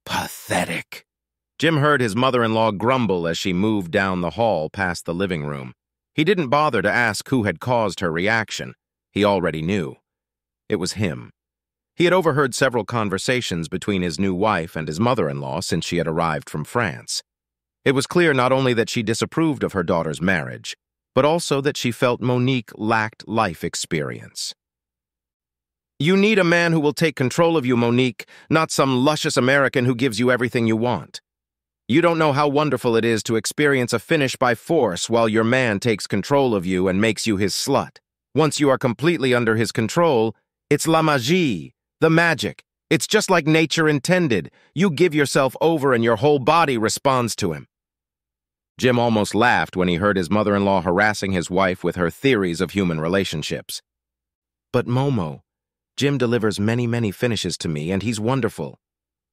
Pathetic. Jim heard his mother-in-law grumble as she moved down the hall past the living room. He didn't bother to ask who had caused her reaction. He already knew. It was him. He had overheard several conversations between his new wife and his mother-in-law since she had arrived from France. It was clear not only that she disapproved of her daughter's marriage, but also that she felt Monique lacked life experience. You need a man who will take control of you, Monique, not some luscious American who gives you everything you want. You don't know how wonderful it is to experience a finish by force while your man takes control of you and makes you his slut. Once you are completely under his control, it's la magie, the magic. It's just like nature intended. You give yourself over and your whole body responds to him. Jim almost laughed when he heard his mother-in-law harassing his wife with her theories of human relationships. But Momo, Jim delivers many, many finishes to me, and he's wonderful.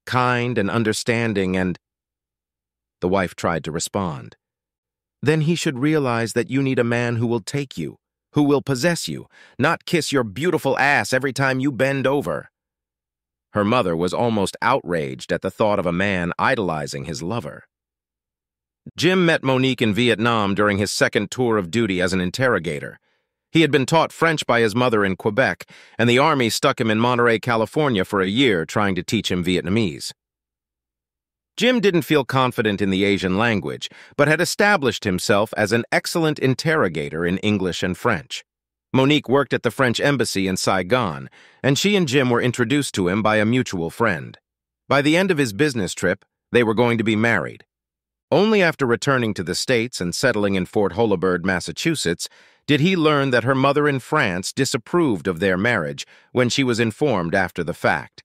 Kind and understanding and... The wife tried to respond. Then he should realize that you need a man who will take you, who will possess you, not kiss your beautiful ass every time you bend over. Her mother was almost outraged at the thought of a man idolizing his lover. Jim met Monique in Vietnam during his second tour of duty as an interrogator. He had been taught French by his mother in Quebec, and the Army stuck him in Monterey, California for a year trying to teach him Vietnamese. Jim didn't feel confident in the Asian language, but had established himself as an excellent interrogator in English and French. Monique worked at the French embassy in Saigon, and she and Jim were introduced to him by a mutual friend. By the end of his business trip, they were going to be married. Only after returning to the States and settling in Fort Holabird, Massachusetts, did he learn that her mother in France disapproved of their marriage when she was informed after the fact.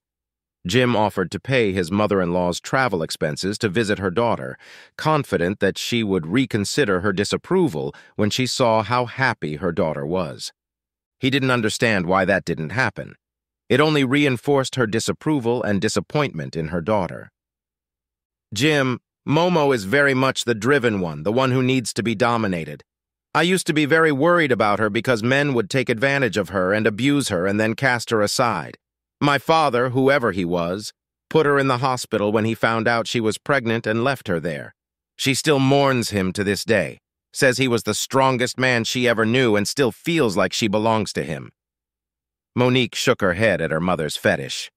Jim offered to pay his mother-in-law's travel expenses to visit her daughter, confident that she would reconsider her disapproval when she saw how happy her daughter was. He didn't understand why that didn't happen. It only reinforced her disapproval and disappointment in her daughter. Jim, Momo is very much the driven one, the one who needs to be dominated. I used to be very worried about her because men would take advantage of her and abuse her and then cast her aside. My father, whoever he was, put her in the hospital when he found out she was pregnant and left her there. She still mourns him to this day, says he was the strongest man she ever knew and still feels like she belongs to him. Monique shook her head at her mother's fetish.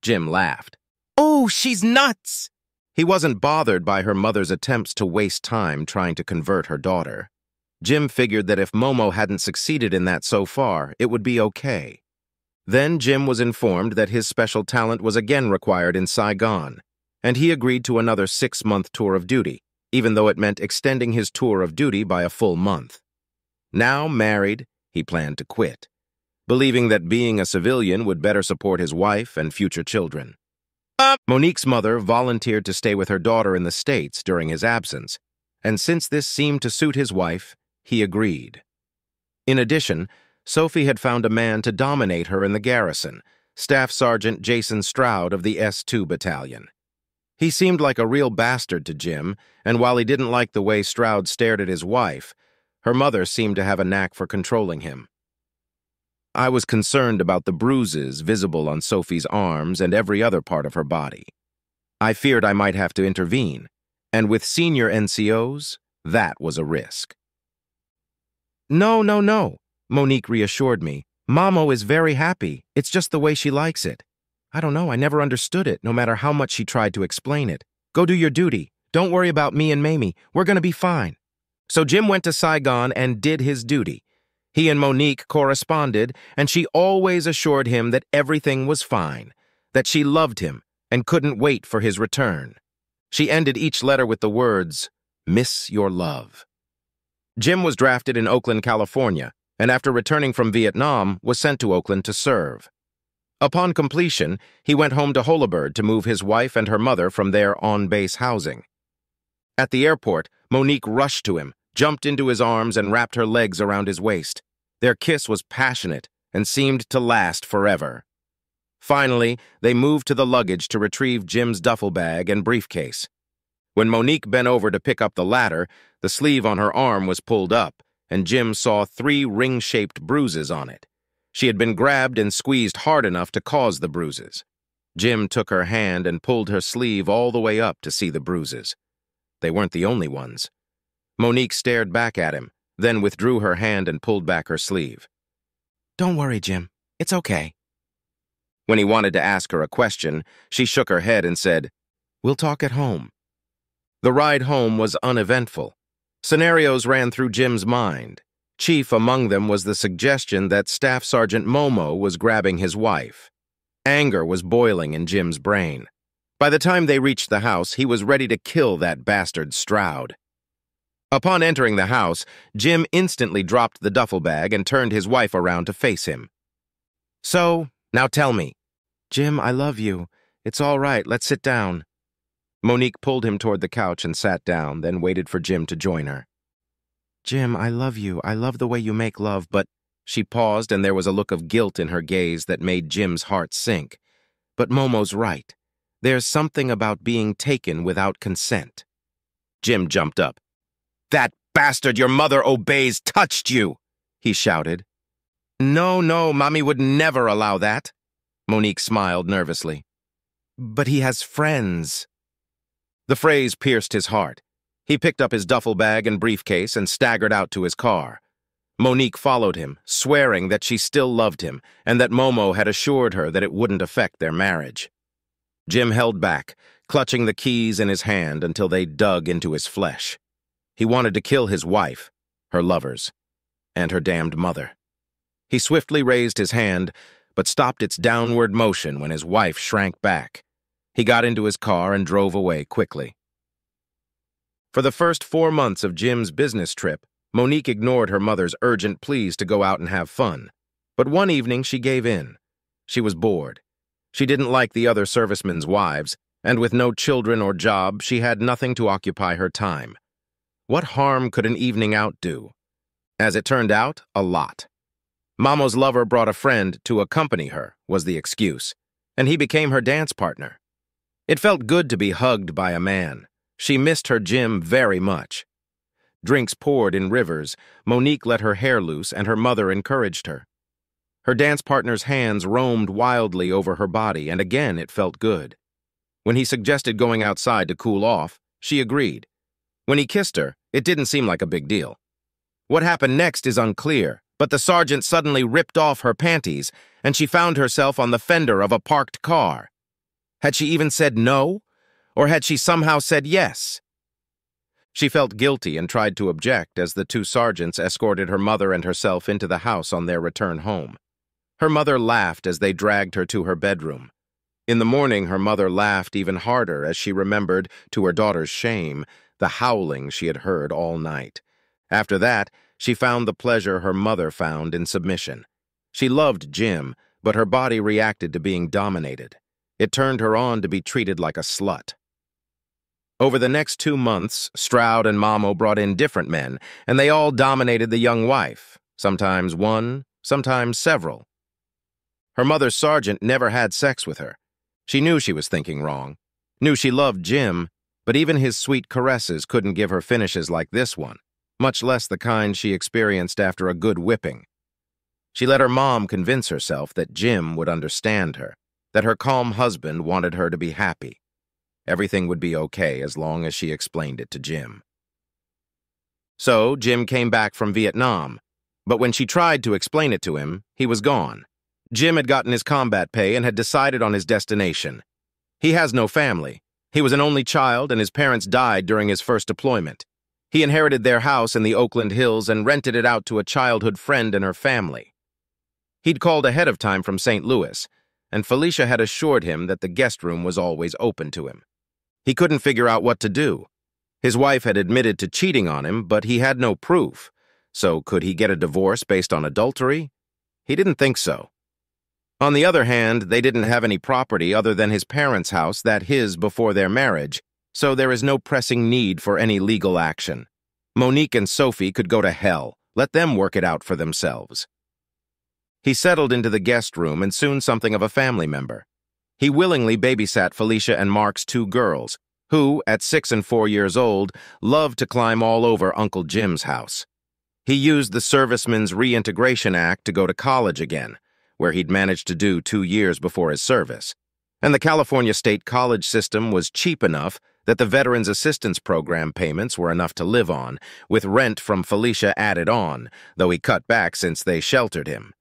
Jim laughed. Oh, she's nuts! He wasn't bothered by her mother's attempts to waste time trying to convert her daughter. Jim figured that if Momo hadn't succeeded in that so far, it would be okay. Then Jim was informed that his special talent was again required in Saigon, and he agreed to another 6-month tour of duty, even though it meant extending his tour of duty by a full month. Now married, he planned to quit, believing that being a civilian would better support his wife and future children. Monique's mother volunteered to stay with her daughter in the States during his absence, and since this seemed to suit his wife, he agreed. In addition, Sophie had found a man to dominate her in the garrison, Staff Sergeant Jason Stroud of the S2 Battalion. He seemed like a real bastard to Jim, and while he didn't like the way Stroud stared at his wife, her mother seemed to have a knack for controlling him. I was concerned about the bruises visible on Sophie's arms and every other part of her body. I feared I might have to intervene, and with senior NCOs, that was a risk. No, Monique reassured me. Momo is very happy. It's just the way she likes it. I don't know, I never understood it, no matter how much she tried to explain it. Go do your duty. Don't worry about me and Mamie. We're gonna be fine. So Jim went to Saigon and did his duty. He and Monique corresponded, and she always assured him that everything was fine, that she loved him and couldn't wait for his return. She ended each letter with the words, "Miss your love." Jim was drafted in Oakland, California, and after returning from Vietnam, was sent to Oakland to serve. Upon completion, he went home to Holabird to move his wife and her mother from their on-base housing. At the airport, Monique rushed to him, jumped into his arms, and wrapped her legs around his waist. Their kiss was passionate and seemed to last forever. Finally, they moved to the luggage to retrieve Jim's duffel bag and briefcase. When Monique bent over to pick up the latter, the sleeve on her arm was pulled up, and Jim saw 3 ring-shaped bruises on it. She had been grabbed and squeezed hard enough to cause the bruises. Jim took her hand and pulled her sleeve all the way up to see the bruises. They weren't the only ones. Monique stared back at him, then withdrew her hand and pulled back her sleeve. "Don't worry, Jim. It's okay." When he wanted to ask her a question, she shook her head and said, "We'll talk at home." The ride home was uneventful. Scenarios ran through Jim's mind. Chief among them was the suggestion that Staff Sergeant Momo was grabbing his wife. Anger was boiling in Jim's brain. By the time they reached the house, he was ready to kill that bastard Stroud. Upon entering the house, Jim instantly dropped the duffel bag and turned his wife around to face him. "So, now tell me." "Jim, I love you. It's all right, let's sit down." Monique pulled him toward the couch and sat down, then waited for Jim to join her. "Jim, I love you. I love the way you make love, but—" She paused, and there was a look of guilt in her gaze that made Jim's heart sink. "But Momo's right. There's something about being taken without consent." Jim jumped up. "That bastard your mother obeys touched you!" he shouted. No, Mommy would never allow that." Monique smiled nervously. "But he has friends." The phrase pierced his heart. He picked up his duffel bag and briefcase and staggered out to his car. Monique followed him, swearing that she still loved him and that Momo had assured her that it wouldn't affect their marriage. Jim held back, clutching the keys in his hand until they dug into his flesh. He wanted to kill his wife, her lovers, and her damned mother. He swiftly raised his hand, but stopped its downward motion when his wife shrank back. He got into his car and drove away quickly. For the first 4 months of Jim's business trip, Monique ignored her mother's urgent pleas to go out and have fun. But one evening she gave in. She was bored. She didn't like the other servicemen's wives, and with no children or job, she had nothing to occupy her time. What harm could an evening out do? As it turned out, a lot. Mamo's lover brought a friend to accompany her, was the excuse, and he became her dance partner. It felt good to be hugged by a man. She missed her Jim very much. Drinks poured in rivers, Monique let her hair loose, and her mother encouraged her. Her dance partner's hands roamed wildly over her body, and again it felt good. When he suggested going outside to cool off, she agreed. When he kissed her, it didn't seem like a big deal. What happened next is unclear, but the sergeant suddenly ripped off her panties, and she found herself on the fender of a parked car. Had she even said no? Or had she somehow said yes? She felt guilty and tried to object as the 2 sergeants escorted her mother and herself into the house on their return home. Her mother laughed as they dragged her to her bedroom. In the morning, her mother laughed even harder as she remembered, to her daughter's shame, the howling she had heard all night. After that, she found the pleasure her mother found in submission. She loved Jim, but her body reacted to being dominated. It turned her on to be treated like a slut. Over the next 2 months, Stroud and Momo brought in different men, and they all dominated the young wife, sometimes one, sometimes several. Her mother's sergeant never had sex with her. She knew she was thinking wrong, knew she loved Jim, but even his sweet caresses couldn't give her finishes like this one, much less the kind she experienced after a good whipping. She let her mom convince herself that Jim would understand her, that her calm husband wanted her to be happy. Everything would be okay as long as she explained it to Jim. So Jim came back from Vietnam, but when she tried to explain it to him, he was gone. Jim had gotten his combat pay and had decided on his destination. He has no family. He was an only child, and his parents died during his first deployment. He inherited their house in the Oakland Hills and rented it out to a childhood friend and her family. He'd called ahead of time from St. Louis, and Felicia had assured him that the guest room was always open to him. He couldn't figure out what to do. His wife had admitted to cheating on him, but he had no proof. So could he get a divorce based on adultery? He didn't think so. On the other hand, they didn't have any property other than his parents' house, that his before their marriage, so there is no pressing need for any legal action. Monique and Sophie could go to hell. Let them work it out for themselves. He settled into the guest room and soon something of a family member. He willingly babysat Felicia and Mark's 2 girls, who, at 6 and 4 years old, loved to climb all over Uncle Jim's house. He used the Servicemen's Reintegration Act to go to college again, where he'd managed to do 2 years before his service. And the California State College system was cheap enough that the Veterans Assistance Program payments were enough to live on, with rent from Felicia added on, though he cut back since they sheltered him.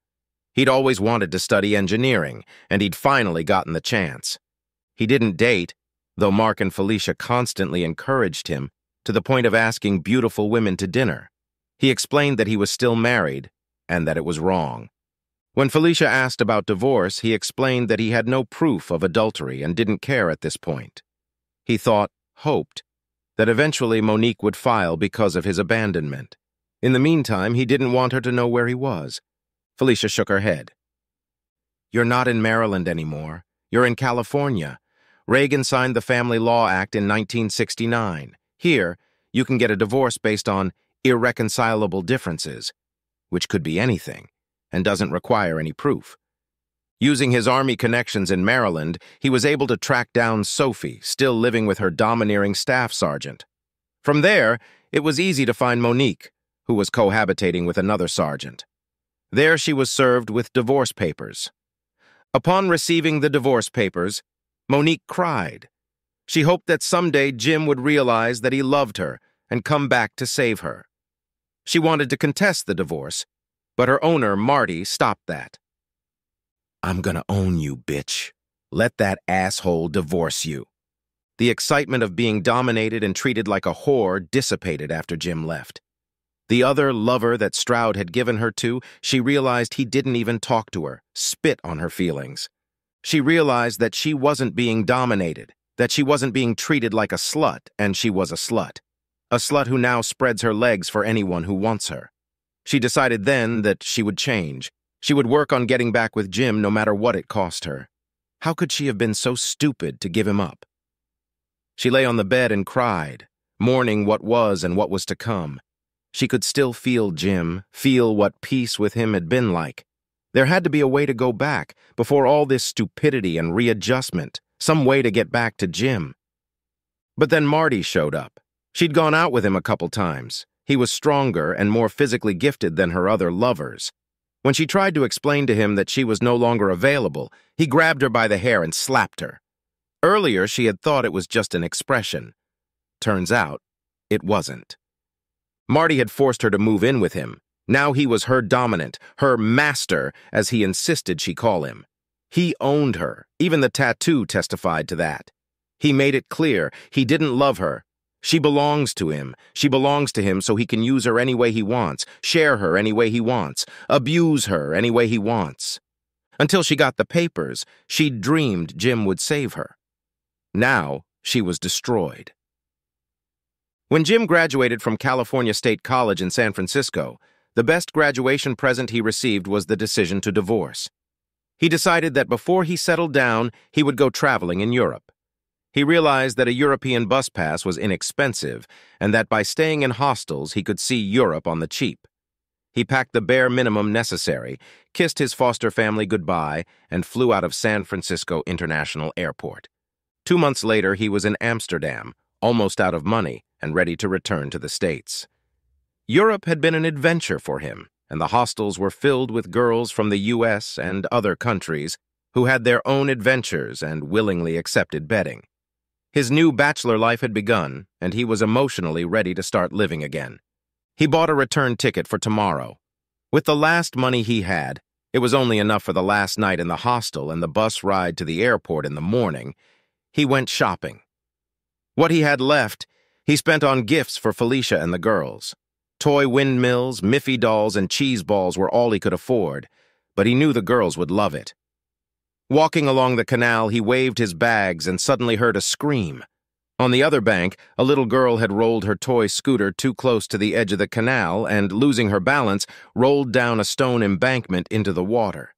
He'd always wanted to study engineering, and he'd finally gotten the chance. He didn't date, though Mark and Felicia constantly encouraged him, to the point of asking beautiful women to dinner. He explained that he was still married, and that it was wrong. When Felicia asked about divorce, he explained that he had no proof of adultery and didn't care at this point. He hoped, that eventually Monique would file because of his abandonment. In the meantime, he didn't want her to know where he was. Felicia shook her head. "You're not in Maryland anymore. You're in California. Reagan signed the Family Law Act in 1969. Here, you can get a divorce based on irreconcilable differences, which could be anything, and doesn't require any proof." Using his Army connections in Maryland, he was able to track down Sophie, still living with her domineering staff sergeant. From there, it was easy to find Monique, who was cohabitating with another sergeant. There she was served with divorce papers. Upon receiving the divorce papers, Monique cried. She hoped that someday Jim would realize that he loved her and come back to save her. She wanted to contest the divorce, but her owner, Marty, stopped that. "I'm gonna own you, bitch. Let that asshole divorce you." The excitement of being dominated and treated like a whore dissipated after Jim left. The other lover that Stroud had given her to, she realized he didn't even talk to her, spit on her feelings. She realized that she wasn't being dominated, that she wasn't being treated like a slut, and she was a slut. A slut who now spreads her legs for anyone who wants her. She decided then that she would change. She would work on getting back with Jim no matter what it cost her. How could she have been so stupid to give him up? She lay on the bed and cried, mourning what was and what was to come. She could still feel Jim, feel what peace with him had been like. There had to be a way to go back, before all this stupidity and readjustment, some way to get back to Jim. But then Marty showed up. She'd gone out with him a couple times. He was stronger and more physically gifted than her other lovers. When she tried to explain to him that she was no longer available, he grabbed her by the hair and slapped her. Earlier, she had thought it was just an expression. Turns out, it wasn't. Marty had forced her to move in with him. Now he was her dominant, her master, as he insisted she call him. He owned her. Even the tattoo testified to that. He made it clear he didn't love her. She belongs to him. She belongs to him so he can use her any way he wants, share her any way he wants, abuse her any way he wants. Until she got the papers, she'd dreamed Jim would save her. Now, she was destroyed. When Jim graduated from California State College in San Francisco, the best graduation present he received was the decision to divorce. He decided that before he settled down, he would go traveling in Europe. He realized that a European bus pass was inexpensive, and that by staying in hostels he could see Europe on the cheap. He packed the bare minimum necessary, kissed his foster family goodbye, and flew out of San Francisco International Airport. 2 months later, he was in Amsterdam, almost out of money, and ready to return to the States. Europe had been an adventure for him, and the hostels were filled with girls from the U.S. and other countries who had their own adventures and willingly accepted bedding. His new bachelor life had begun, and he was emotionally ready to start living again. He bought a return ticket for tomorrow. With the last money he had, it was only enough for the last night in the hostel and the bus ride to the airport in the morning. He went shopping. What he had left, he spent on gifts for Felicia and the girls. Toy windmills, Miffy dolls, and cheese balls were all he could afford, but he knew the girls would love it. Walking along the canal, he waved his bags and suddenly heard a scream. On the other bank, a little girl had rolled her toy scooter too close to the edge of the canal and, losing her balance, rolled down a stone embankment into the water.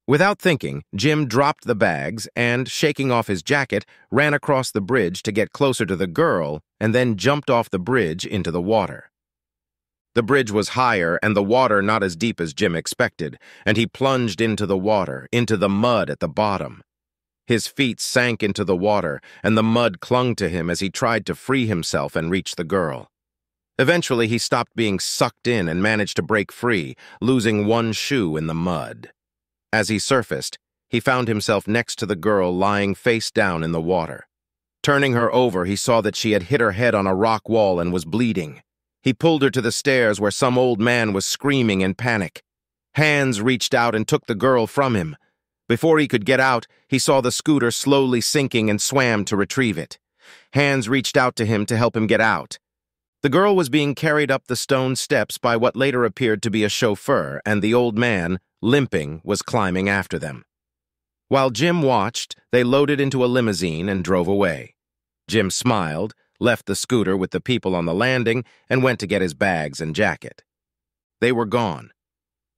Without thinking, Jim dropped the bags and, shaking off his jacket, ran across the bridge to get closer to the girl and then jumped off the bridge into the water. The bridge was higher and the water not as deep as Jim expected, and he plunged into the water, into the mud at the bottom. His feet sank into the water, and the mud clung to him as he tried to free himself and reach the girl. Eventually, he stopped being sucked in and managed to break free, losing one shoe in the mud. As he surfaced, he found himself next to the girl lying face down in the water. Turning her over, he saw that she had hit her head on a rock wall and was bleeding. He pulled her to the stairs where some old man was screaming in panic. Hands reached out and took the girl from him. Before he could get out, he saw the scooter slowly sinking and swam to retrieve it. Hands reached out to him to help him get out. The girl was being carried up the stone steps by what later appeared to be a chauffeur, and the old man, limping, was climbing after them. While Jim watched, they loaded into a limousine and drove away. Jim smiled, left the scooter with the people on the landing, and went to get his bags and jacket. They were gone,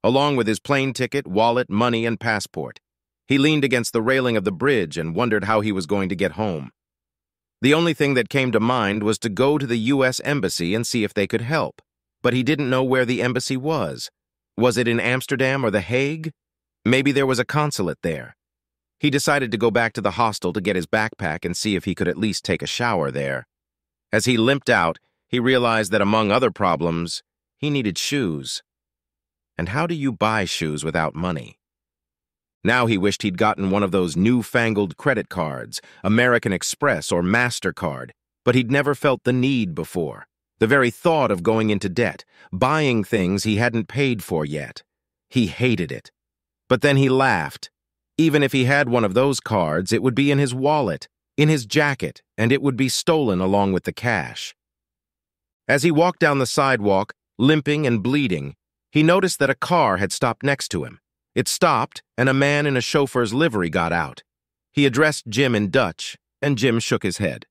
along with his plane ticket, wallet, money, and passport. He leaned against the railing of the bridge and wondered how he was going to get home. The only thing that came to mind was to go to the U.S. Embassy and see if they could help. But he didn't know where the embassy was. Was it in Amsterdam or The Hague? Maybe there was a consulate there. He decided to go back to the hostel to get his backpack and see if he could at least take a shower there. As he limped out, he realized that among other problems, he needed shoes. And how do you buy shoes without money? Now he wished he'd gotten one of those newfangled credit cards, American Express or MasterCard, but he'd never felt the need before. The very thought of going into debt, buying things he hadn't paid for yet. He hated it. But then he laughed. Even if he had one of those cards, it would be in his wallet, in his jacket, and it would be stolen along with the cash. As he walked down the sidewalk, limping and bleeding, he noticed that a car had stopped next to him. It stopped, and a man in a chauffeur's livery got out. He addressed Jim in Dutch, and Jim shook his head.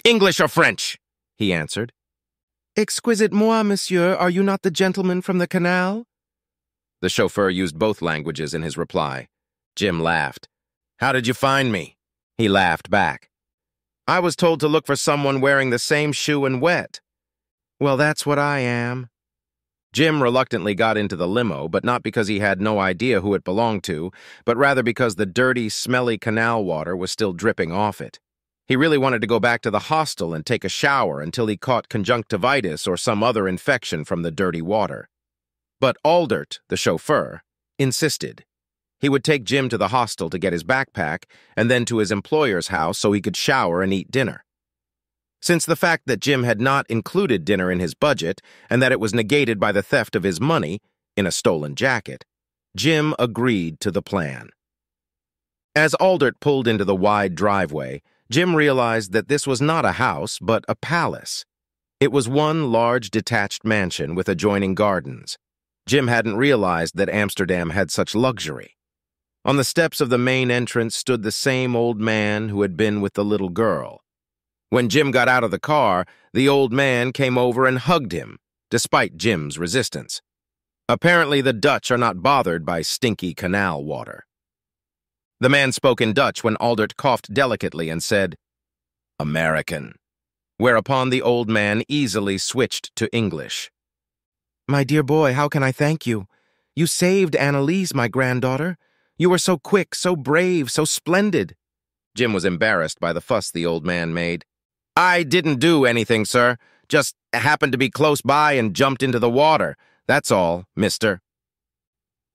"English or French?" he answered. "Excusez-moi, monsieur, are you not the gentleman from the canal?" The chauffeur used both languages in his reply. Jim laughed. "How did you find me?" He laughed back. "I was told to look for someone wearing the same shoe and wet." "Well, that's what I am." Jim reluctantly got into the limo, but not because he had no idea who it belonged to, but rather because the dirty, smelly canal water was still dripping off it. He really wanted to go back to the hostel and take a shower until he caught conjunctivitis or some other infection from the dirty water. But Aldert, the chauffeur, insisted. He would take Jim to the hostel to get his backpack and then to his employer's house so he could shower and eat dinner. Since the fact that Jim had not included dinner in his budget and that it was negated by the theft of his money in a stolen jacket, Jim agreed to the plan. As Aldert pulled into the wide driveway, Jim realized that this was not a house but a palace. It was one large detached mansion with adjoining gardens. Jim hadn't realized that Amsterdam had such luxury. On the steps of the main entrance stood the same old man who had been with the little girl. When Jim got out of the car, the old man came over and hugged him, despite Jim's resistance. Apparently, the Dutch are not bothered by stinky canal water. The man spoke in Dutch when Aldert coughed delicately and said, "American," whereupon the old man easily switched to English. "My dear boy, how can I thank you? You saved Annalise, my granddaughter. You were so quick, so brave, so splendid." Jim was embarrassed by the fuss the old man made. "I didn't do anything, sir. Just happened to be close by and jumped into the water. That's all, mister."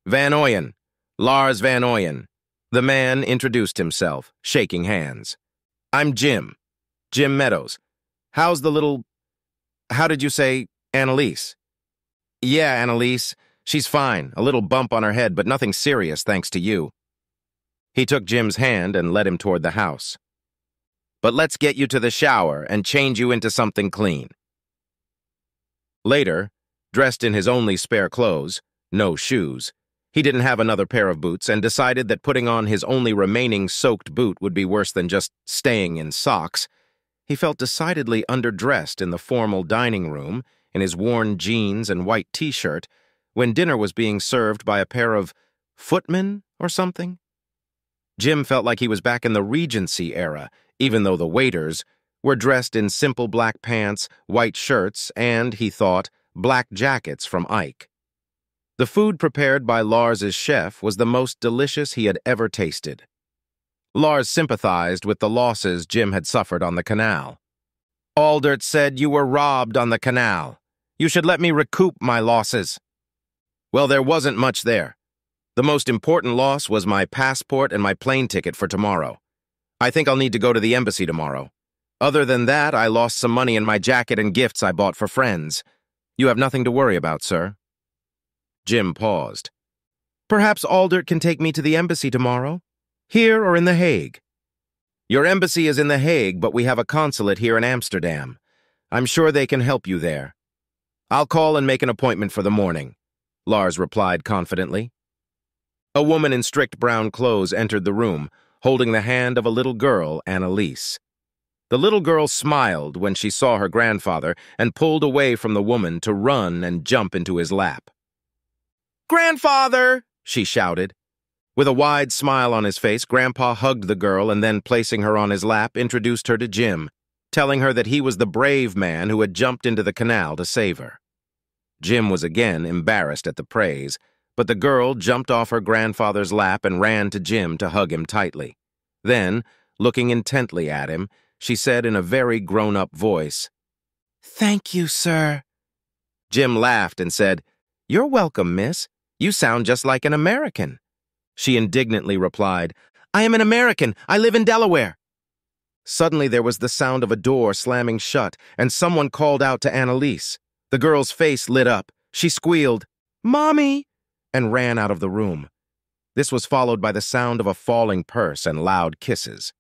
"Van Ooyen, Lars Van Ooyen." The man introduced himself, shaking hands. "I'm Jim. Jim Meadows. How's the little... How did you say, Annalise?" "Yeah, Annalise. She's fine. A little bump on her head, but nothing serious, thanks to you." He took Jim's hand and led him toward the house. "But let's get you to the shower and change you into something clean." Later, dressed in his only spare clothes, no shoes, he didn't have another pair of boots and decided that putting on his only remaining soaked boot would be worse than just staying in socks. He felt decidedly underdressed in the formal dining room, in his worn jeans and white t-shirt, when dinner was being served by a pair of footmen or something. Jim felt like he was back in the Regency era, even though the waiters were dressed in simple black pants, white shirts, and, he thought, black jackets from Ike. The food prepared by Lars's chef was the most delicious he had ever tasted. Lars sympathized with the losses Jim had suffered on the canal. "Aldert said you were robbed on the canal. You should let me recoup my losses." "Well, there wasn't much there. The most important loss was my passport and my plane ticket for tomorrow. I think I'll need to go to the embassy tomorrow. Other than that, I lost some money in my jacket and gifts I bought for friends. You have nothing to worry about, sir." Jim paused. "Perhaps Aldert can take me to the embassy tomorrow? Here or in The Hague?" "Your embassy is in The Hague, but we have a consulate here in Amsterdam. I'm sure they can help you there." "I'll call and make an appointment for the morning," Lars replied confidently. A woman in strict brown clothes entered the room, holding the hand of a little girl, Anneliese. The little girl smiled when she saw her grandfather and pulled away from the woman to run and jump into his lap. "Grandfather!" she shouted. With a wide smile on his face, Grandpa hugged the girl and then, placing her on his lap, introduced her to Jim, telling her that he was the brave man who had jumped into the canal to save her. Jim was again embarrassed at the praise, but the girl jumped off her grandfather's lap and ran to Jim to hug him tightly. Then, looking intently at him, she said in a very grown-up voice, "Thank you, sir." Jim laughed and said, "You're welcome, miss. You sound just like an American." She indignantly replied, "I am an American. I live in Delaware." Suddenly there was the sound of a door slamming shut, and someone called out to Anneliese. The girl's face lit up. She squealed, "Mommy!" and ran out of the room. This was followed by the sound of a falling purse and loud kisses.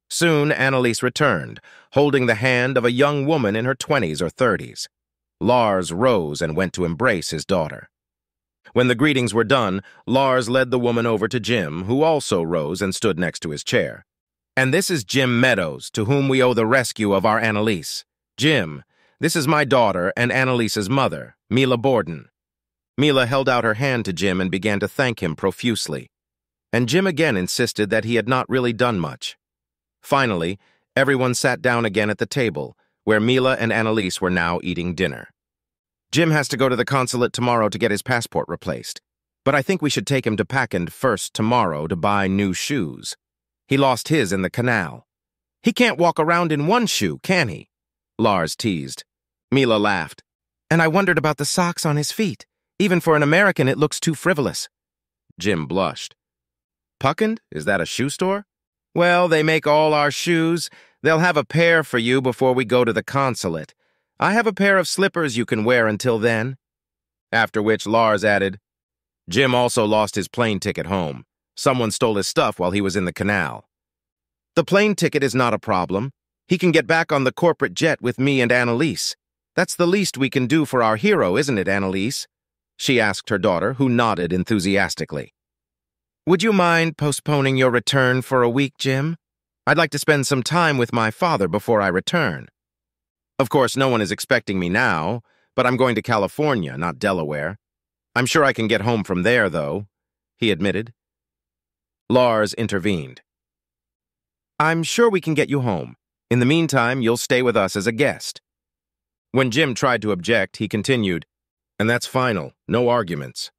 Soon Anneliese returned, holding the hand of a young woman in her 20s or 30s. Lars rose and went to embrace his daughter. When the greetings were done, Lars led the woman over to Jim, who also rose and stood next to his chair. "And this is Jim Meadows, to whom we owe the rescue of our Anneliese. Jim, this is my daughter and Anneliese's mother, Mila Borden." Mila held out her hand to Jim and began to thank him profusely. And Jim again insisted that he had not really done much. Finally, everyone sat down again at the table, where Mila and Anneliese were now eating dinner. "Jim has to go to the consulate tomorrow to get his passport replaced, but I think we should take him to Packend first tomorrow to buy new shoes. He lost his in the canal. He can't walk around in one shoe, can he?" Lars teased. Mila laughed. "And I wondered about the socks on his feet. Even for an American, it looks too frivolous." Jim blushed. "Packend? Is that a shoe store?" "Well, they make all our shoes. They'll have a pair for you before we go to the consulate. I have a pair of slippers you can wear until then." After which Lars added, "Jim also lost his plane ticket home. Someone stole his stuff while he was in the canal. The plane ticket is not a problem. He can get back on the corporate jet with me and Anneliese. That's the least we can do for our hero, isn't it, Anneliese?" she asked her daughter, who nodded enthusiastically. "Would you mind postponing your return for a week, Jim? I'd like to spend some time with my father before I return. Of course, no one is expecting me now, but I'm going to California, not Delaware. I'm sure I can get home from there, though," he admitted. Lars intervened. "I'm sure we can get you home. In the meantime, you'll stay with us as a guest." When Jim tried to object, he continued, "And that's final, no arguments."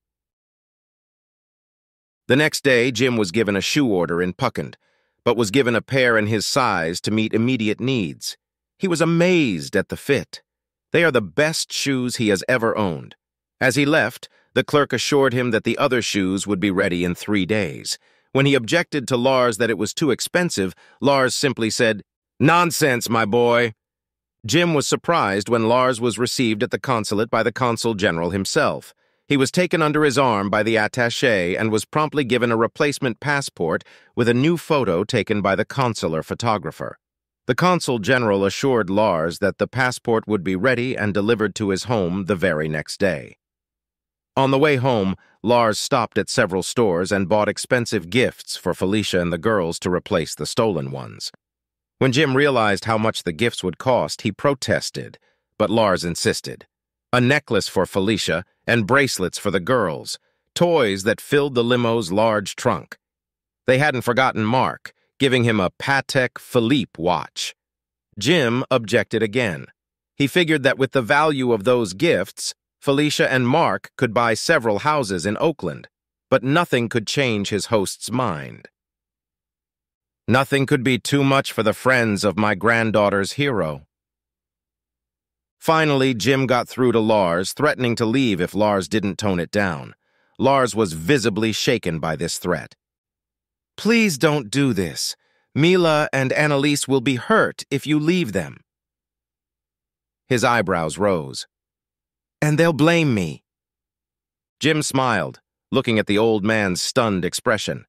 The next day, Jim was given a shoe order in Packend, but was given a pair in his size to meet immediate needs. He was amazed at the fit. They are the best shoes he has ever owned. As he left, the clerk assured him that the other shoes would be ready in 3 days. When he objected to Lars that it was too expensive, Lars simply said, "Nonsense, my boy." Jim was surprised when Lars was received at the consulate by the consul general himself. He was taken under his arm by the attaché and was promptly given a replacement passport with a new photo taken by the consular photographer. The consul general assured Lars that the passport would be ready and delivered to his home the very next day. On the way home, Lars stopped at several stores and bought expensive gifts for Felicia and the girls to replace the stolen ones. When Jim realized how much the gifts would cost, he protested, but Lars insisted. A necklace for Felicia and bracelets for the girls, toys that filled the limo's large trunk. They hadn't forgotten Mark, giving him a Patek Philippe watch. Jim objected again. He figured that with the value of those gifts, Felicia and Mark could buy several houses in Oakland, but nothing could change his host's mind. "Nothing could be too much for the friends of my granddaughter's hero." Finally, Jim got through to Lars, threatening to leave if Lars didn't tone it down. Lars was visibly shaken by this threat. "Please don't do this. Mila and Annalise will be hurt if you leave them." His eyebrows rose. "And they'll blame me." Jim smiled, looking at the old man's stunned expression.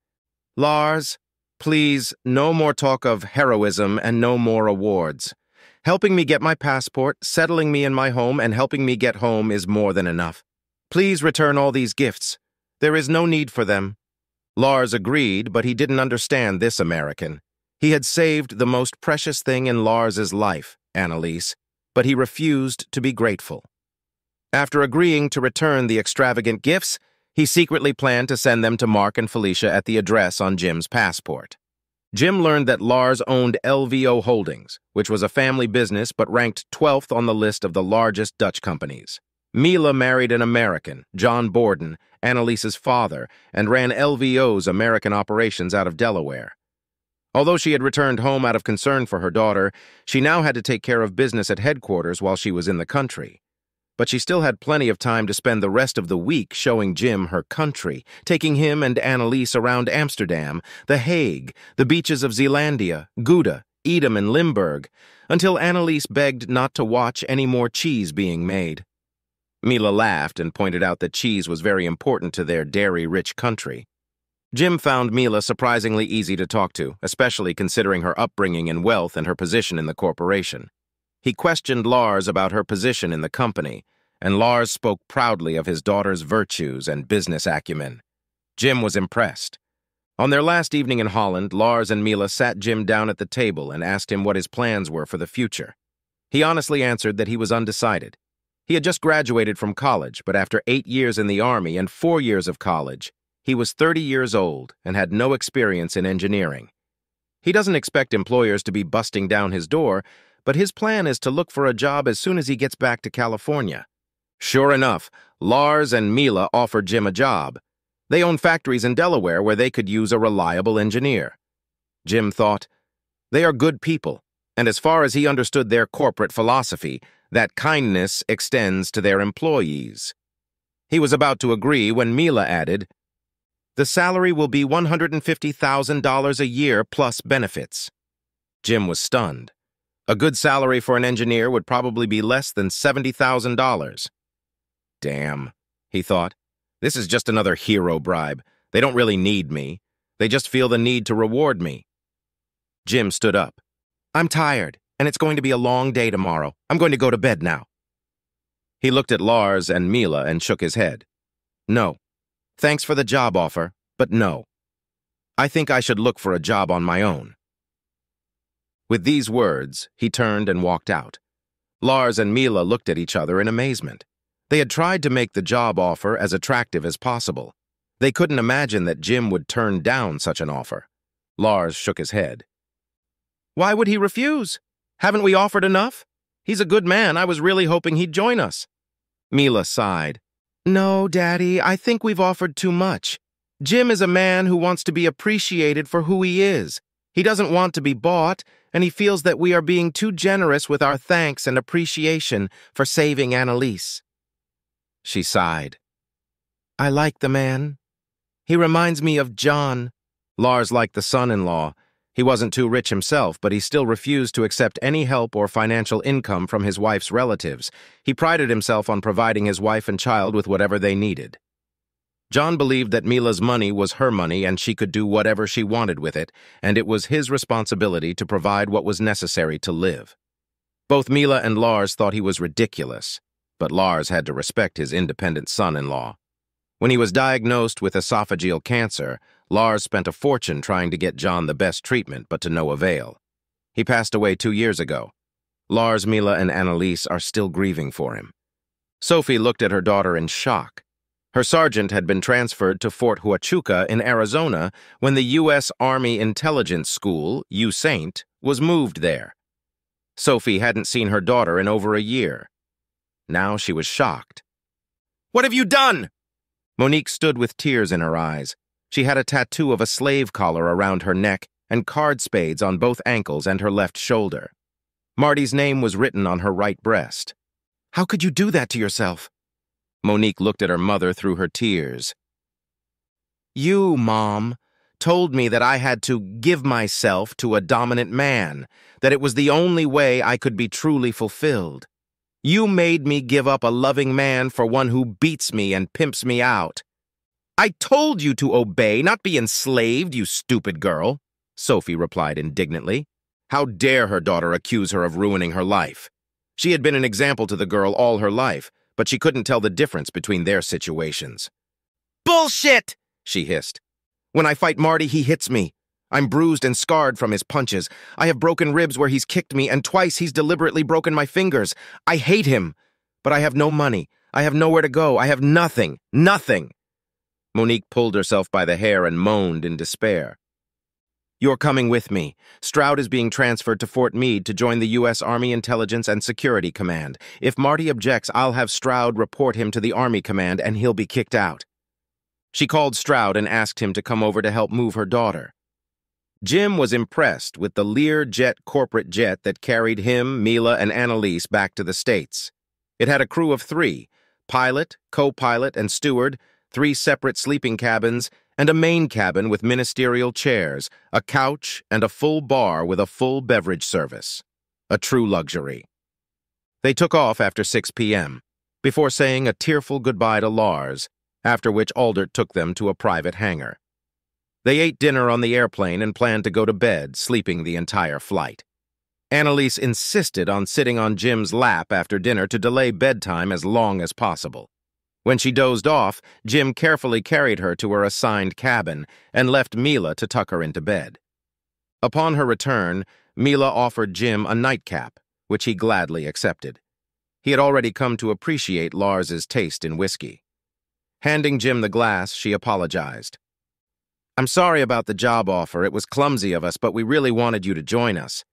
"Lars, please, no more talk of heroism and no more awards. Helping me get my passport, settling me in my home, and helping me get home is more than enough. Please return all these gifts. There is no need for them." Lars agreed, but he didn't understand this American. He had saved the most precious thing in Lars's life, Annalise, but he refused to be grateful. After agreeing to return the extravagant gifts, he secretly planned to send them to Mark and Felicia at the address on Jim's passport. Jim learned that Lars owned LVO Holdings, which was a family business but ranked 12th on the list of the largest Dutch companies. Mila married an American, John Borden, Annalise's father, and ran LVO's American operations out of Delaware. Although she had returned home out of concern for her daughter, she now had to take care of business at headquarters while she was in the country. But she still had plenty of time to spend the rest of the week showing Jim her country, taking him and Annalise around Amsterdam, The Hague, the beaches of Zeelandia, Gouda, Edam, and Limburg, until Annalise begged not to watch any more cheese being made. Mila laughed and pointed out that cheese was very important to their dairy-rich country. Jim found Mila surprisingly easy to talk to, especially considering her upbringing and wealth and her position in the corporation. He questioned Lars about her position in the company, and Lars spoke proudly of his daughter's virtues and business acumen. Jim was impressed. On their last evening in Holland, Lars and Mila sat Jim down at the table and asked him what his plans were for the future. He honestly answered that he was undecided. He had just graduated from college, but after 8 years in the Army and 4 years of college, he was 30 years old and had no experience in engineering. He doesn't expect employers to be busting down his door, but his plan is to look for a job as soon as he gets back to California. Sure enough, Lars and Mila offered Jim a job. They own factories in Delaware where they could use a reliable engineer. Jim thought, they are good people, and as far as he understood their corporate philosophy, that kindness extends to their employees. He was about to agree when Mila added, "The salary will be $150,000 a year plus benefits." Jim was stunned. A good salary for an engineer would probably be less than $70,000. Damn, he thought. This is just another hero bribe. They don't really need me. They just feel the need to reward me. Jim stood up. "I'm tired, and it's going to be a long day tomorrow. I'm going to go to bed now." He looked at Lars and Mila and shook his head. "No. Thanks for the job offer, but no. I think I should look for a job on my own." With these words, he turned and walked out. Lars and Mila looked at each other in amazement. They had tried to make the job offer as attractive as possible. They couldn't imagine that Jim would turn down such an offer. Lars shook his head. "Why would he refuse? Haven't we offered enough? He's a good man. I was really hoping he'd join us." Mila sighed. "No, Daddy, I think we've offered too much. Jim is a man who wants to be appreciated for who he is. He doesn't want to be bought, and he feels that we are being too generous with our thanks and appreciation for saving Annalise." She sighed. "I like the man. He reminds me of John." Lars liked the son-in-law. He wasn't too rich himself, but he still refused to accept any help or financial income from his wife's relatives. He prided himself on providing his wife and child with whatever they needed. John believed that Mila's money was her money and she could do whatever she wanted with it, and it was his responsibility to provide what was necessary to live. Both Mila and Lars thought he was ridiculous, but Lars had to respect his independent son-in-law. When he was diagnosed with esophageal cancer, Lars spent a fortune trying to get John the best treatment, but to no avail. He passed away 2 years ago. Lars, Mila, and Annalise are still grieving for him. Sophie looked at her daughter in shock. Her sergeant had been transferred to Fort Huachuca in Arizona when the U.S. Army Intelligence School, USAINT, was moved there. Sophie hadn't seen her daughter in over a year. Now she was shocked. "What have you done?" Monique stood with tears in her eyes. She had a tattoo of a slave collar around her neck and card spades on both ankles and her left shoulder. Marty's name was written on her right breast. "How could you do that to yourself?" Monique looked at her mother through her tears. You, Mom, told me that I had to give myself to a dominant man, that it was the only way I could be truly fulfilled. You made me give up a loving man for one who beats me and pimps me out. I told you to obey, not be enslaved, you stupid girl, Sophie replied indignantly. How dare her daughter accuse her of ruining her life? She had been an example to the girl all her life, but she couldn't tell the difference between their situations. Bullshit! She hissed. When I fight Marty, he hits me. I'm bruised and scarred from his punches. I have broken ribs where he's kicked me, and twice he's deliberately broken my fingers. I hate him. But I have no money. I have nowhere to go. I have nothing. Nothing. Monique pulled herself by the hair and moaned in despair. You're coming with me. Stroud is being transferred to Fort Meade to join the U.S. Army Intelligence and Security Command. If Marty objects, I'll have Stroud report him to the Army Command and he'll be kicked out. She called Stroud and asked him to come over to help move her daughter. Jim was impressed with the Learjet corporate jet that carried him, Mila, and Annalise back to the States. It had a crew of 3, pilot, co-pilot, and steward, 3 separate sleeping cabins, and a main cabin with ministerial chairs, a couch, and a full bar with a full beverage service. A true luxury. They took off after 6 p.m., before saying a tearful goodbye to Lars, after which Aldert took them to a private hangar. They ate dinner on the airplane and planned to go to bed, sleeping the entire flight. Annalise insisted on sitting on Jim's lap after dinner to delay bedtime as long as possible. When she dozed off, Jim carefully carried her to her assigned cabin and left Mila to tuck her into bed. Upon her return, Mila offered Jim a nightcap, which he gladly accepted. He had already come to appreciate Lars's taste in whiskey. Handing Jim the glass, she apologized. I'm sorry about the job offer. It was clumsy of us, but we really wanted you to join us.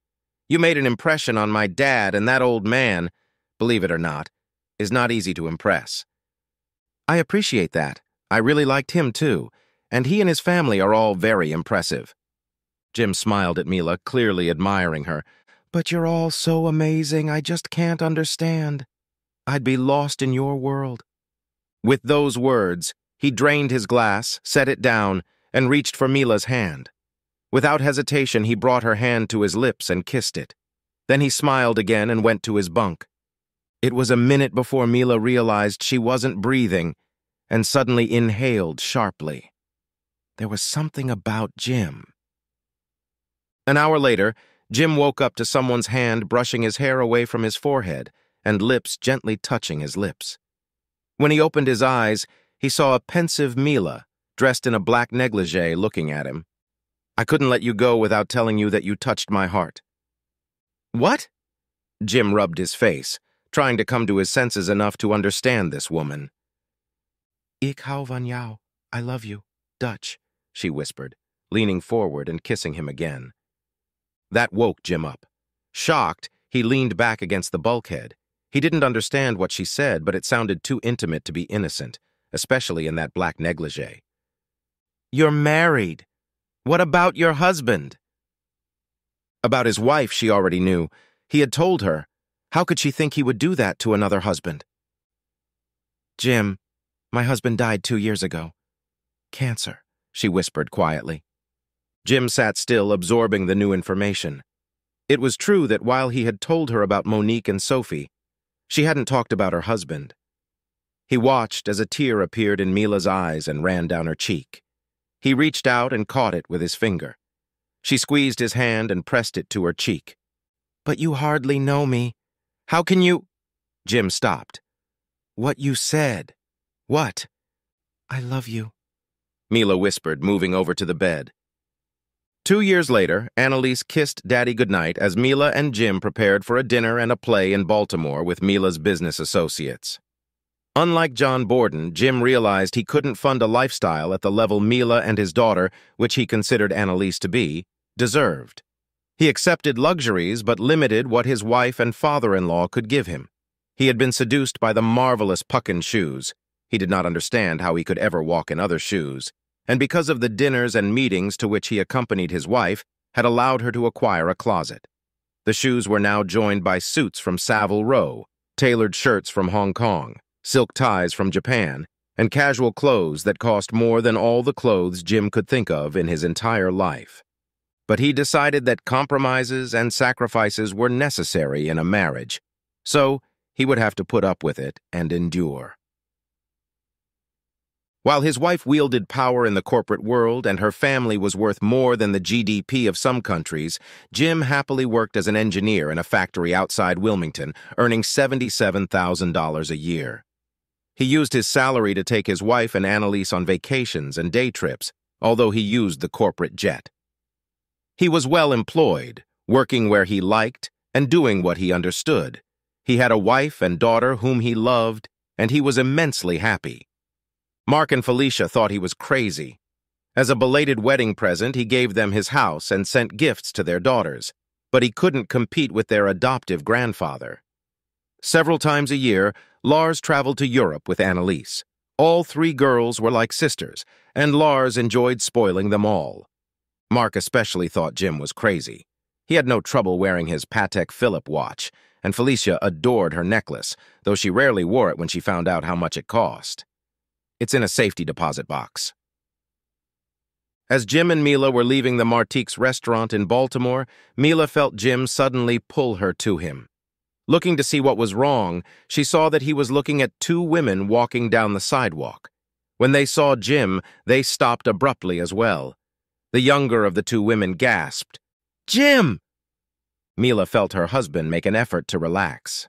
You made an impression on my dad, and that old man, believe it or not, is not easy to impress. I appreciate that. I really liked him too, and he and his family are all very impressive. Jim smiled at Mila, clearly admiring her. But you're all so amazing, I just can't understand. I'd be lost in your world. With those words, he drained his glass, set it down, and reached for Mila's hand. Without hesitation, he brought her hand to his lips and kissed it. Then he smiled again and went to his bunk. It was a minute before Mila realized she wasn't breathing and suddenly inhaled sharply. There was something about Jim. An hour later, Jim woke up to someone's hand brushing his hair away from his forehead and lips gently touching his lips. When he opened his eyes, he saw a pensive Mila, dressed in a black negligee, looking at him. I couldn't let you go without telling you that you touched my heart. What? Jim rubbed his face, trying to come to his senses enough to understand this woman. Ik hou van jou. I love you. Dutch, she whispered, leaning forward and kissing him again. That woke Jim up. Shocked, he leaned back against the bulkhead. He didn't understand what she said, but it sounded too intimate to be innocent, especially in that black negligee. You're married. What about your husband? About his wife, she already knew. He had told her. How could she think he would do that to another husband? Jim, my husband died 2 years ago. Cancer, she whispered quietly. Jim sat still, absorbing the new information. It was true that while he had told her about Monique and Sophie, she hadn't talked about her husband. He watched as a tear appeared in Mila's eyes and ran down her cheek. He reached out and caught it with his finger. She squeezed his hand and pressed it to her cheek. But you hardly know me. How can you... Jim stopped. What you said. What? I love you, Mila whispered, moving over to the bed. 2 years later, Annalise kissed Daddy goodnight as Mila and Jim prepared for a dinner and a play in Baltimore with Mila's business associates. Unlike John Borden, Jim realized he couldn't fund a lifestyle at the level Mila and his daughter, which he considered Annalise to be, deserved. He accepted luxuries but limited what his wife and father-in-law could give him. He had been seduced by the marvelous Puckin shoes. He did not understand how he could ever walk in other shoes, and because of the dinners and meetings to which he accompanied his wife, had allowed her to acquire a closet. The shoes were now joined by suits from Savile Row, tailored shirts from Hong Kong, silk ties from Japan, and casual clothes that cost more than all the clothes Jim could think of in his entire life. But he decided that compromises and sacrifices were necessary in a marriage, so he would have to put up with it and endure. While his wife wielded power in the corporate world and her family was worth more than the GDP of some countries, Jim happily worked as an engineer in a factory outside Wilmington, earning $77,000 a year. He used his salary to take his wife and Annalise on vacations and day trips, although he used the corporate jet. He was well employed, working where he liked and doing what he understood. He had a wife and daughter whom he loved, and he was immensely happy. Mark and Felicia thought he was crazy. As a belated wedding present, he gave them his house and sent gifts to their daughters, but he couldn't compete with their adoptive grandfather. Several times a year, Lars traveled to Europe with Annalise. All three girls were like sisters, and Lars enjoyed spoiling them all. Mark especially thought Jim was crazy. He had no trouble wearing his Patek Philippe watch, and Felicia adored her necklace, though she rarely wore it when she found out how much it cost. It's in a safety deposit box. As Jim and Mila were leaving the Martique's restaurant in Baltimore, Mila felt Jim suddenly pull her to him. Looking to see what was wrong, she saw that he was looking at two women walking down the sidewalk. When they saw Jim, they stopped abruptly as well. The younger of the two women gasped, "Jim!" Mila felt her husband make an effort to relax.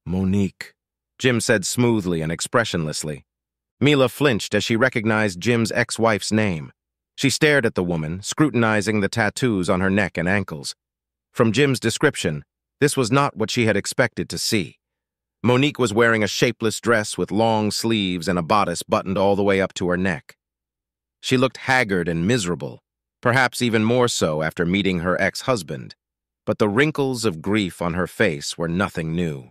"Monique," Jim said smoothly and expressionlessly. Mila flinched as she recognized Jim's ex-wife's name. She stared at the woman, scrutinizing the tattoos on her neck and ankles. From Jim's description, this was not what she had expected to see. Monique was wearing a shapeless dress with long sleeves and a bodice buttoned all the way up to her neck. She looked haggard and miserable, perhaps even more so after meeting her ex-husband, but the wrinkles of grief on her face were nothing new.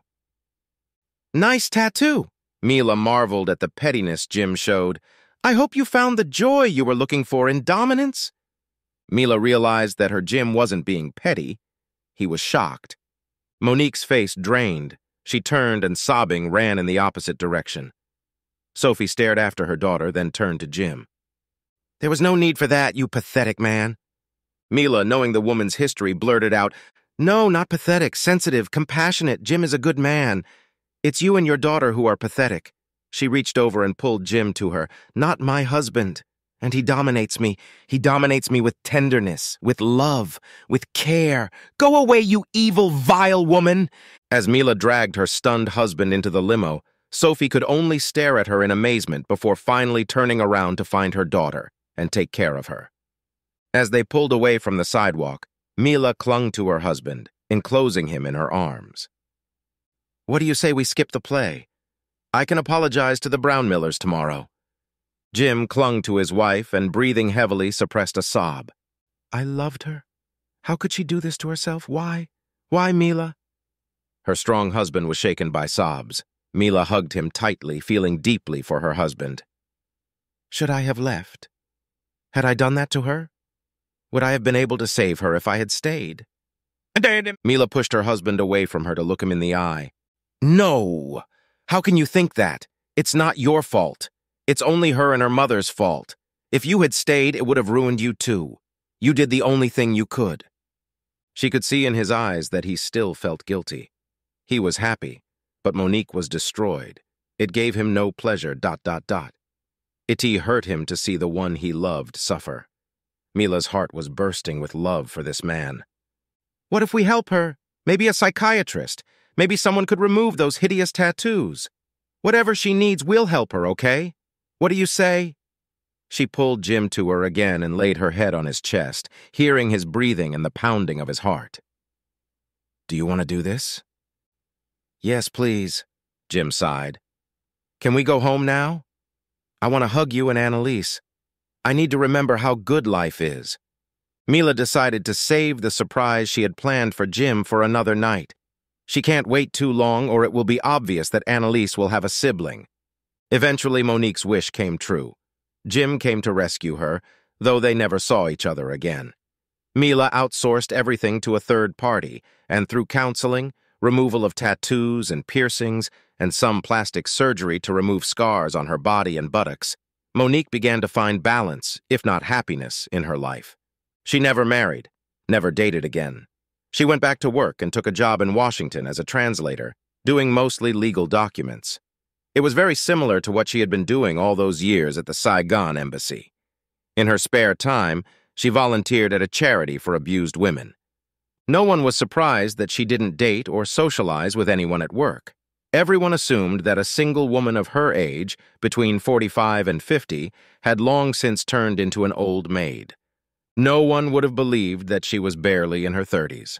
"Nice tattoo," Mila marveled at the pettiness Jim showed. "I hope you found the joy you were looking for in dominance." Mila realized that her Jim wasn't being petty. He was shocked. Monique's face drained. She turned and, sobbing, ran in the opposite direction. Sophie stared after her daughter, then turned to Jim. "There was no need for that, you pathetic man." Mila, knowing the woman's history, blurted out, "No, not pathetic, sensitive, compassionate. Jim is a good man. It's you and your daughter who are pathetic." She reached over and pulled Jim to her. "Not my husband. And he dominates me. He dominates me with tenderness, with love, with care. Go away, you evil, vile woman!" As Mila dragged her stunned husband into the limo, Sophie could only stare at her in amazement before finally turning around to find her daughter and take care of her. As they pulled away from the sidewalk, Mila clung to her husband, enclosing him in her arms. "What do you say we skip the play? I can apologize to the Brown-Millers tomorrow." Jim clung to his wife and, breathing heavily, suppressed a sob. "I loved her. How could she do this to herself? Why? Why, Mila?" Her strong husband was shaken by sobs. Mila hugged him tightly, feeling deeply for her husband. "Should I have left? Had I done that to her? Would I have been able to save her if I had stayed?" Mila pushed her husband away from her to look him in the eye. "No! How can you think that? It's not your fault. It's only her and her mother's fault. If you had stayed, it would have ruined you too. You did the only thing you could." She could see in his eyes that he still felt guilty. He was happy, but Monique was destroyed. It gave him no pleasure, ... It hurt him to see the one he loved suffer. Mila's heart was bursting with love for this man. "What if we help her? Maybe a psychiatrist. Maybe someone could remove those hideous tattoos. Whatever she needs, we'll help her, okay? What do you say?" She pulled Jim to her again and laid her head on his chest, hearing his breathing and the pounding of his heart. "Do you want to do this?" "Yes, please," Jim sighed. "Can we go home now? I want to hug you and Annalise. I need to remember how good life is." Mila decided to save the surprise she had planned for Jim for another night. She can't wait too long, or it will be obvious that Annalise will have a sibling. Eventually, Monique's wish came true. Jim came to rescue her, though they never saw each other again. Mila outsourced everything to a third party, and through counseling, removal of tattoos and piercings, and some plastic surgery to remove scars on her body and buttocks, Monique began to find balance, if not happiness, in her life. She never married, never dated again. She went back to work and took a job in Washington as a translator, doing mostly legal documents. It was very similar to what she had been doing all those years at the Saigon embassy. In her spare time, she volunteered at a charity for abused women. No one was surprised that she didn't date or socialize with anyone at work. Everyone assumed that a single woman of her age, between 45 and 50, had long since turned into an old maid. No one would have believed that she was barely in her 30s.